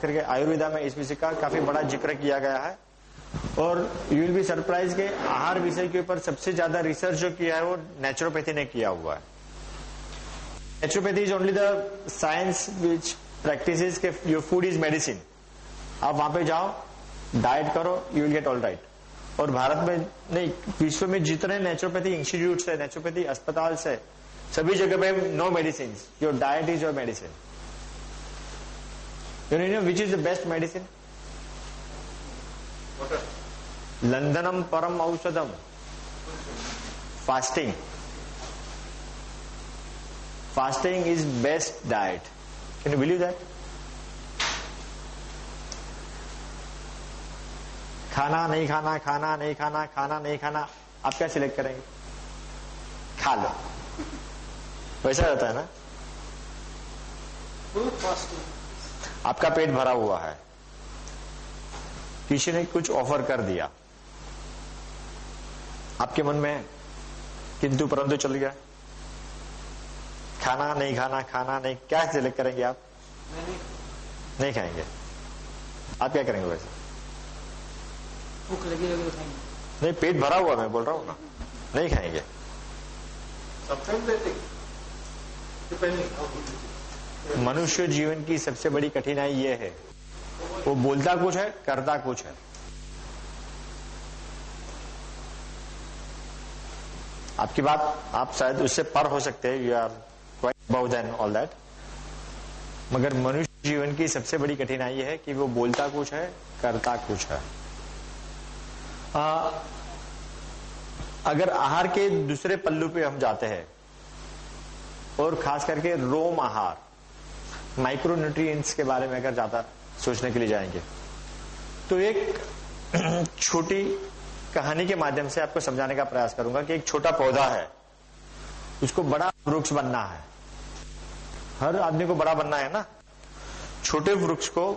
करके आयुर्वेदा में इस विषय का काफी बड़ा जिक्र किया गया है। और यू विल बी सरप्राइज के आहार विषय के ऊपर सबसे ज्यादा रिसर्च जो किया है वो नेचुरोपैथी ने किया हुआ है। Naturopathy is only the science which practices के योर फूड इज मेडिसिन। आप वहां पे जाओ, डाइट करो, you will get all right. और भारत में नहीं, विश्व में जितने नेचुरोपैथी इंस्टीट्यूट है, नेचुरोपैथी अस्पताल है, सभी जगह पे no medicine, your diet is your medicine. You know which is the best medicine? लंदनम परम औषधम, fasting. Fasting is best diet. Can you believe that? खाना नहीं खाना, खाना नहीं खाना, खाना नहीं खाना, आप क्या सिलेक्ट करेंगे? खा लो, वैसा रहता है ना। आपका पेट भरा हुआ है, किसी ने कुछ ऑफर कर दिया, आपके मन में किंतु परंतु चल गया, खाना नहीं खाना, खाना नहीं, क्या सिलेक्ट करेंगे आप? नहीं खाएंगे। आप क्या करेंगे वैसे? भूख लगी लगी खाएंगे। नहीं, पेट भरा हुआ, मैं बोल रहा हूं ना, नहीं खाएंगे। मनुष्य जीवन की सबसे बड़ी कठिनाई यह है, वो बोलता कुछ है, करता कुछ है। आपकी बात आप शायद उससे पर हो सकते हैं, you are quite above then all that, मगर मनुष्य जीवन की सबसे बड़ी कठिनाई है कि वो बोलता कुछ है, करता कुछ है। अगर आहार के दूसरे पल्लू पे हम जाते हैं और खास करके रोम आहार, माइक्रोन्यूट्रिएंट्स के बारे में अगर ज्यादा सोचने के लिए जाएंगे, तो एक छोटी कहानी के माध्यम से आपको समझाने का प्रयास करूंगा कि एक छोटा पौधा है, उसको बड़ा वृक्ष बनना है। हर आदमी को बड़ा बनना है ना। छोटे वृक्ष को,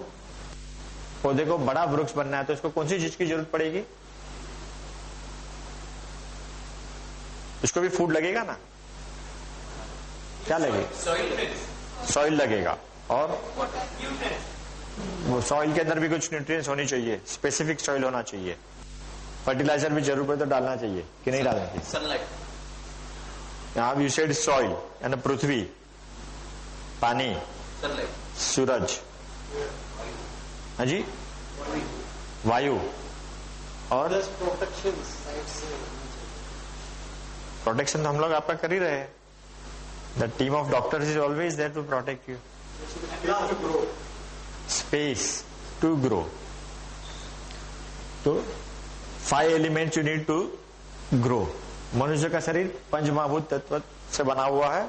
पौधे को बड़ा वृक्ष बनना है तो उसको कौन सी चीज की जरूरत पड़ेगी? उसको भी फूड लगेगा ना। क्या लगेगा? सॉइल लगेगा, और वो सॉइल के अंदर भी कुछ न्यूट्रिएंट्स होनी चाहिए, स्पेसिफिक सॉइल होना चाहिए। फर्टिलाइजर भी जरूर पड़े तो डालना चाहिए कि नहीं डालना चाहिए? सनलाइट। यहाँ यू सेड सॉइल यानी पृथ्वी, पानी, सूरज, हाँ जी, वायु, और प्रोटेक्शन तो हम लोग आपका कर ही रहे हैं। The team of doctors is always there to protect you. Space to grow. तो 5 elements you need to grow. मनुष्य का शरीर पंचमहाभूत तत्व से बना हुआ है,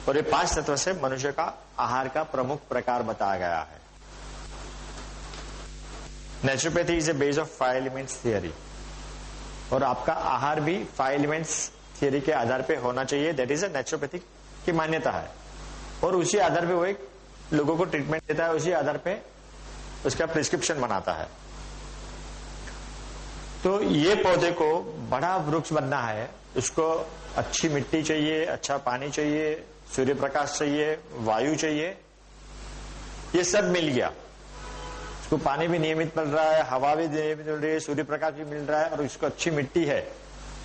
और ये 5 तत्व से मनुष्य का आहार का प्रमुख प्रकार बताया गया है। Naturopathy is a base of 5 elements theory, और आपका आहार भी 5 एलिमेंट्स थियरी के आधार पे होना चाहिए। दैट इज ए नेचुरोपैथी की मान्यता है, और उसी आधार पे वो एक लोगों को ट्रीटमेंट देता है, उसी आधार पे उसका प्रिस्क्रिप्शन बनाता है। तो ये पौधे को बड़ा वृक्ष बनना है, उसको अच्छी मिट्टी चाहिए, अच्छा पानी चाहिए, सूर्य प्रकाश चाहिए, वायु चाहिए, ये सब मिल गया। उसको पानी भी नियमित मिल रहा है, हवा भी नियमित मिल रही है, सूर्य प्रकाश भी मिल रहा है, और उसको अच्छी मिट्टी है,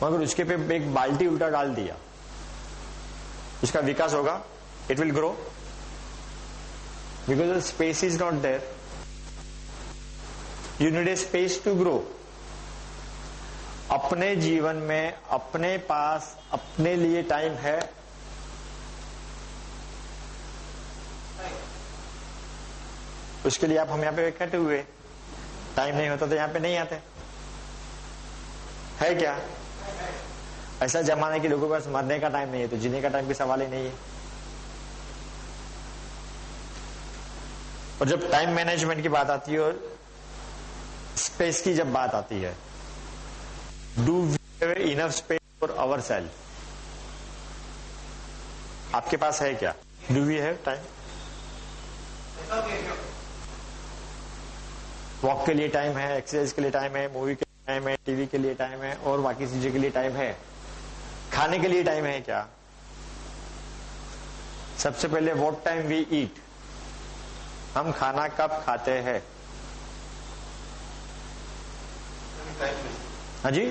मगर उसके पे एक बाल्टी उल्टा डाल दिया, उसका विकास होगा? It will grow because space is not there. You need a space to grow. अपने जीवन में अपने पास अपने लिए टाइम है? उसके लिए आप हम यहाँ पे इकट्ठे हुए, टाइम नहीं होता तो यहाँ पे नहीं आते, है क्या? ऐसा जमाना कि लोगों के पास मरने का टाइम नहीं है तो जीने का टाइम की सवाल ही नहीं है। और जब टाइम मैनेजमेंट की बात आती है और स्पेस की जब बात आती है, do we have enough space for our self? आपके पास है क्या? Do we have time? Walk के लिए टाइम है, एक्सरसाइज के लिए टाइम है, मूवी के लिए टाइम है, टीवी के लिए टाइम है, और बाकी चीजों के लिए टाइम है। खाने के लिए टाइम है क्या? सबसे पहले व्हाट टाइम वी ईट, हम खाना कब खाते हैं? हाँ जी,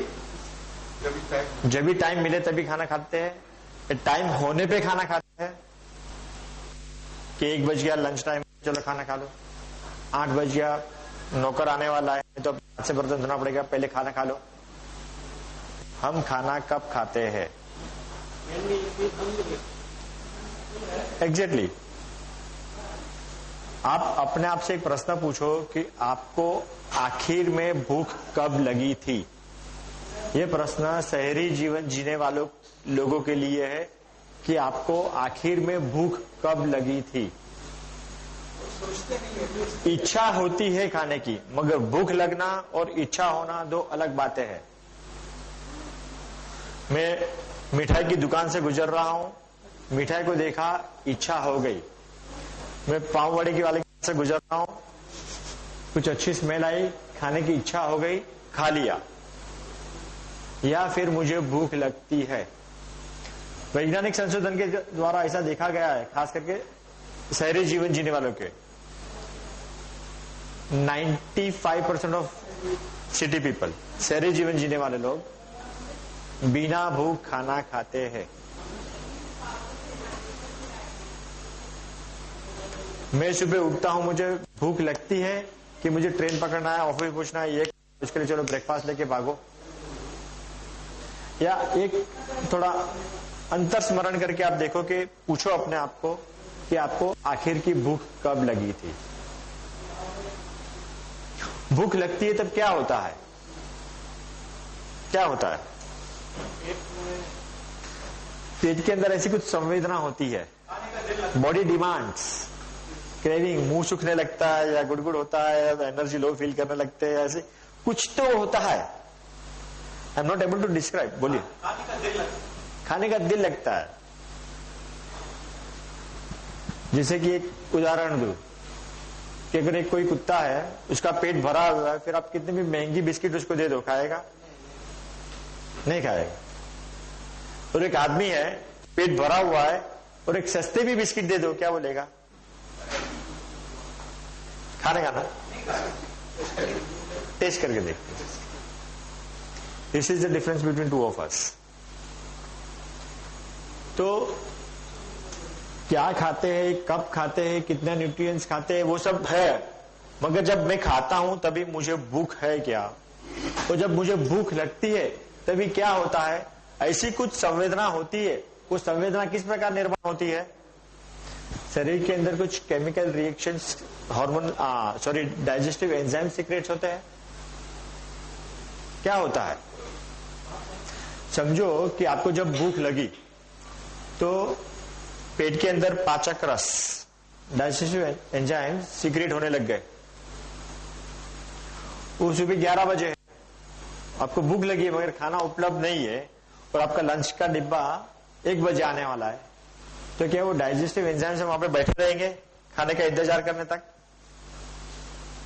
जब भी टाइम मिले तभी खाना खाते हैं। टाइम होने पे खाना खाते हैं कि 1 बज गया लंच टाइम, चलो खाना खा लो। 8 बज गया, नौकर आने वाला है तो हाथ से बर्तन धोना पड़ेगा, पहले खाना खा लो। हम खाना कब खाते हैं? एग्जैक्टली। आप अपने आप से एक प्रश्न पूछो कि आपको आखिर में भूख कब लगी थी। यह प्रश्न शहरी जीवन जीने वालों लोगों के लिए है कि आपको आखिर में भूख कब लगी थी। इच्छा होती है खाने की, मगर भूख लगना और इच्छा होना दो अलग बातें हैं। मैं मिठाई की दुकान से गुजर रहा हूं, मिठाई को देखा, इच्छा हो गई। मैं पाव वड़े की वाले से गुजर रहा हूं, कुछ अच्छी स्मेल आई, खाने की इच्छा हो गई, खा लिया। या फिर मुझे भूख लगती है। वैज्ञानिक संशोधन के द्वारा ऐसा देखा गया है, खास करके शहरी जीवन जीने वालों के 95% ऑफ सिटी पीपल, शहरी जीवन जीने वाले लोग बिना भूख खाना खाते हैं। मैं सुबह उठता हूं, मुझे भूख लगती है कि मुझे ट्रेन पकड़ना है, ऑफिस पहुंचना है, ये उसके लिए चलो ब्रेकफास्ट लेके भागो। या एक थोड़ा अंतर स्मरण करके आप देखो कि पूछो अपने आप को कि आपको आखिर की भूख कब लगी थी। भूख लगती है तब क्या होता है? क्या होता है? पेट के अंदर ऐसी कुछ संवेदना होती है, बॉडी डिमांड्स, क्रेविंग, मुंह सूखने लगता है या गुड़गुड़ होता है, एनर्जी लो फील करने लगते हैं, ऐसे कुछ तो होता है। I am not able to describe. बोलिए। खाने का दिल लगता है। जैसे कि एक उदाहरण दूं कि अगर एक कोई कुत्ता है, उसका पेट भरा हुआ है, फिर आप कितनी भी महंगी बिस्किट उसको दे दो, खाएगा? नहीं खाएगा। और एक आदमी है, पेट भरा हुआ है, और एक सस्ते भी बिस्किट दे दो, क्या बोलेगा? खाने का ना, टेस्ट करके देखते। This is the difference between two of us. तो क्या खाते हैं, कब खाते हैं, कितने न्यूट्रिएंट्स खाते हैं, वो सब है, मगर जब मैं खाता हूं तभी मुझे भूख है क्या? और जब मुझे भूख लगती है तभी क्या होता है? ऐसी कुछ संवेदना होती है। वो संवेदना किस प्रकार निर्माण होती है? शरीर के अंदर कुछ chemical reactions, hormone digestive enzyme secrets होते हैं। क्या होता है? समझो कि आपको जब भूख लगी तो पेट के अंदर पाचक रस, डाइजेस्टिव एंजाइम सीक्रेट होने लग गए। वो सुबह 11 बजे है, आपको भूख लगी है मगर खाना उपलब्ध नहीं है, और आपका लंच का डिब्बा 1 बजे आने वाला है, तो क्या वो डाइजेस्टिव एंजाइम्स वहां पे बैठे रहेंगे खाने का इंतजार करने तक?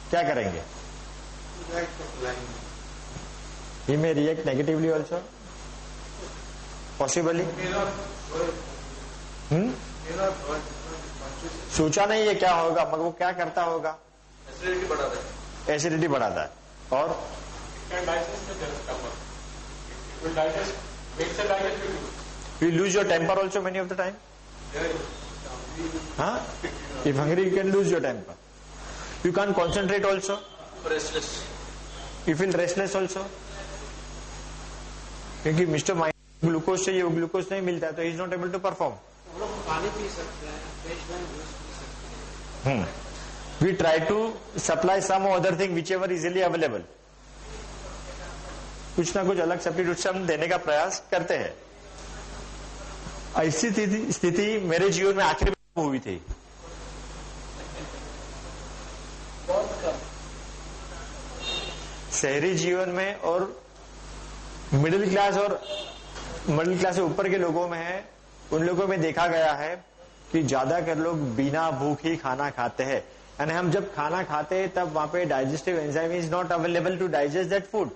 क्या करेंगे? ही मे रिएक्ट नेगेटिवली ऑल्सो, पॉसिबली। सोचा नहीं है क्या होगा, मगर वो क्या करता होगा? एसिडिटी बढ़ाता है। और you lose your temper also many of the time. Huh? If hungry, you can lose your temper. You can't concentrate also. Restless. You feel restless also. क्योंकि मिस्टर माइंड ग्लूकोज चाहिए, वो ग्लूकोज नहीं मिलता है, तो he is not able to perform. पानी पी सकते हैं, we try to supply some other thing which ever easily available. कुछ ना कुछ अलग सब्स्टिट्यूशन देने का प्रयास करते हैं। ऐसी स्थिति मेरे जीवन में आखिर में हुई थी। शहरी जीवन में और मिडिल क्लास से ऊपर के लोगों में है, उन लोगों में देखा गया है कि ज्यादातर लोग बिना भूख ही खाना खाते हैं। यानी हम जब खाना खाते हैं तब वहां पे digestive enzyme is not available to digest that food.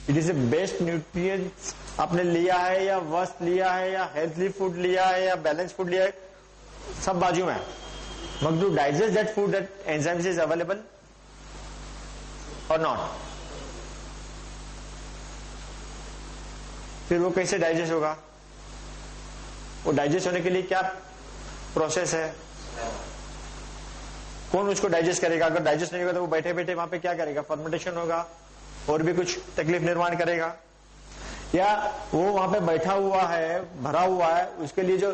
It is a best nutrients आपने लिया है या वस्त लिया है या हेल्थली फूड लिया है या बैलेंस फूड लिया है, सब बाजू में है। मगर to digest that food that enzymes is available और नॉट। फिर वो कैसे डाइजेस्ट होगा? वो डाइजेस्ट होने के लिए क्या प्रोसेस है? कौन उसको डाइजेस्ट करेगा? अगर डाइजेस्ट नहीं होगा तो वो बैठे बैठे वहां पे क्या करेगा? फर्मेंटेशन होगा और भी कुछ तकलीफ निर्माण करेगा। या वो वहां पे बैठा हुआ है, भरा हुआ है, उसके लिए जो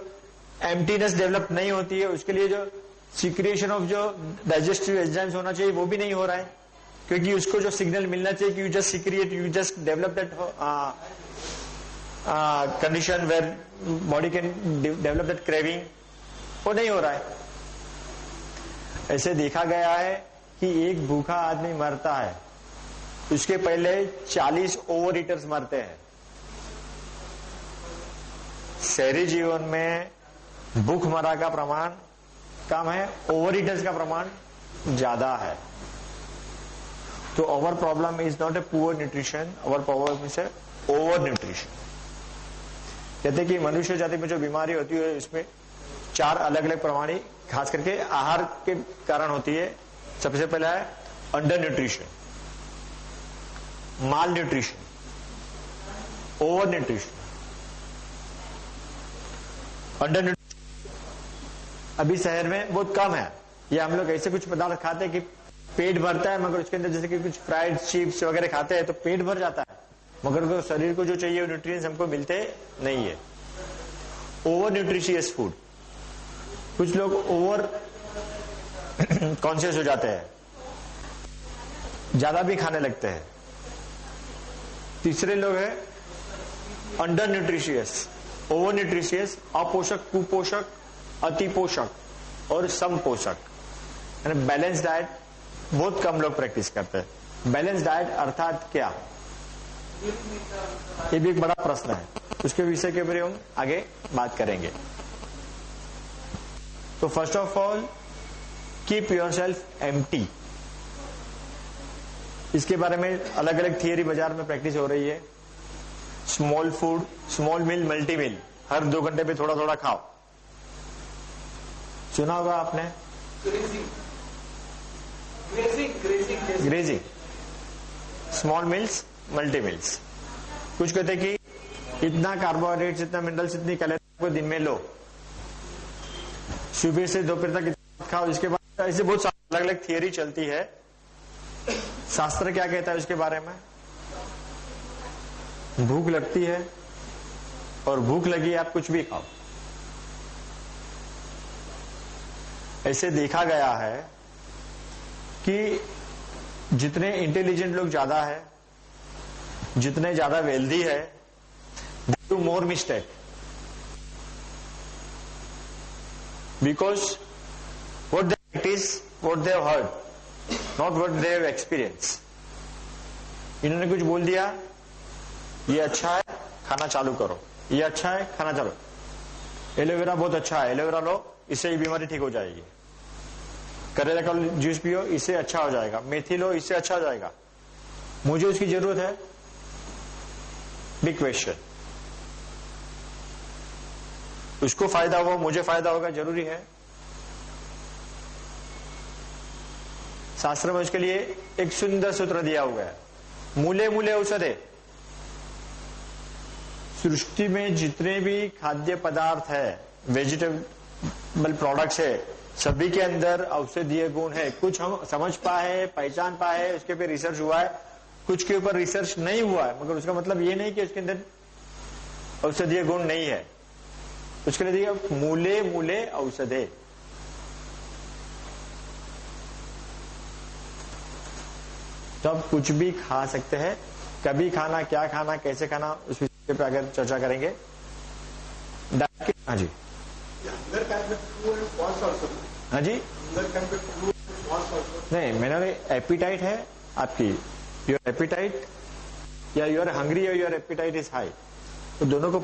एम्प्टीनेस डेवलप नहीं होती है, उसके लिए जो सिक्रिएशन ऑफ जो डाइजेस्टिव एंजाइम्स होना चाहिए वो भी नहीं हो रहा है, क्योंकि उसको जो सिग्नल मिलना चाहिए कि you just secrete, you just develop that condition where body can develop that craving, वो नहीं हो रहा है। ऐसे देखा गया है कि एक भूखा आदमी मरता है, उसके पहले 40 ओवर ईटर्स मरते हैं। शहरी जीवन में भूखमरा का प्रमाण कम है, ओवर ईटर्स का प्रमाण ज्यादा है। तो our problem is not a poor nutrition, our problem is a over nutrition. कहते कि मनुष्य जाति में जो बीमारी होती है इसमें 4 अलग अलग प्रमाणी खास करके आहार के कारण होती है। सबसे पहला है under nutrition, malnutrition, over nutrition. Under nutrition अभी शहर में बहुत कम है। या हम लोग ऐसे कुछ पदार्थ खाते हैं कि पेट भरता है, मगर उसके अंदर जैसे कि कुछ फ्राइड चिप्स वगैरह खाते हैं तो पेट भर जाता है, मगर शरीर को जो चाहिए वो न्यूट्रिएंट्स हमको मिलते नहीं है। ओवर न्यूट्रिशियस फूड, कुछ लोग ओवर कॉन्शियस हो जाते हैं, ज्यादा भी खाने लगते हैं। तीसरे लोग हैं अंडर न्यूट्रिशियस, ओवर न्यूट्रिशियस, अपोषक, कुपोषक, अति पोषक और सम पोषक। यानी बैलेंस डाइट बहुत कम लोग प्रैक्टिस करते हैं। बैलेंस डाइट अर्थात क्या, ये भी एक बड़ा प्रश्न है, उसके विषय के बारे में हम आगे बात करेंगे। तो first of all keep your self empty. इसके बारे में अलग अलग थियरी बाजार में प्रैक्टिस हो रही है। स्मॉल फूड, स्मॉल मील, मल्टी मील, हर 2 घंटे पे थोड़ा थोड़ा खाओ। सुना होगा आपने? Grazing, small mills, multi mills. कुछ कहते कि इतना कार्बोहाइड्रेट्स, इतना मिनरल्स, इतनी कैलोरी को दिन में लो, सुबह से दोपहर तक इतना खाओ। इसके बाद ऐसे बहुत अलग अलग थियरी चलती है। शास्त्र क्या कहता है उसके बारे में? भूख लगती है और भूख लगी आप कुछ भी खाओ। ऐसे देखा गया है कि जितने इंटेलिजेंट लोग ज्यादा है, जितने ज्यादा वेल्दी है, they do more mistake, because what they practice, what they have heard, not what they have experience. इन्होंने कुछ बोल दिया, ये अच्छा है खाना चालू करो, ये अच्छा है खाना चालू, एलोवेरा बहुत अच्छा है, एलोवेरा लो, इससे ये बीमारी ठीक हो जाएगी। करेला का जूस पियो, इससे अच्छा हो जाएगा। मेथी लो, इससे अच्छा हो जाएगा। मुझे उसकी जरूरत है? Big question. उसको फायदा होगा, मुझे फायदा होगा, जरूरी है? शास्त्र में उसके लिए एक सुंदर सूत्र दिया हुआ है, मूले मूले औषधे। सृष्टि में जितने भी खाद्य पदार्थ है, वेजिटेबल प्रोडक्ट्स है, सभी के अंदर औषधीय गुण है। कुछ हम समझ पाए, पहचान पाए, उसके पे रिसर्च हुआ है, कुछ के ऊपर रिसर्च नहीं हुआ है, मगर उसका मतलब ये नहीं कि उसके अंदर औषधीय गुण नहीं है। उसके लिए दिया मूले मूले औषधे। तो आप कुछ भी खा सकते हैं। कभी खाना, क्या खाना, कैसे खाना, उस विषय पे अगर चर्चा करेंगे। हाँ जी, हाँ जी, नहीं, मैंने एपिटाइट है आपकी, योर एपिटाइट या योर हंग्री या योर एपिटाइट इज हाई, तो दोनों को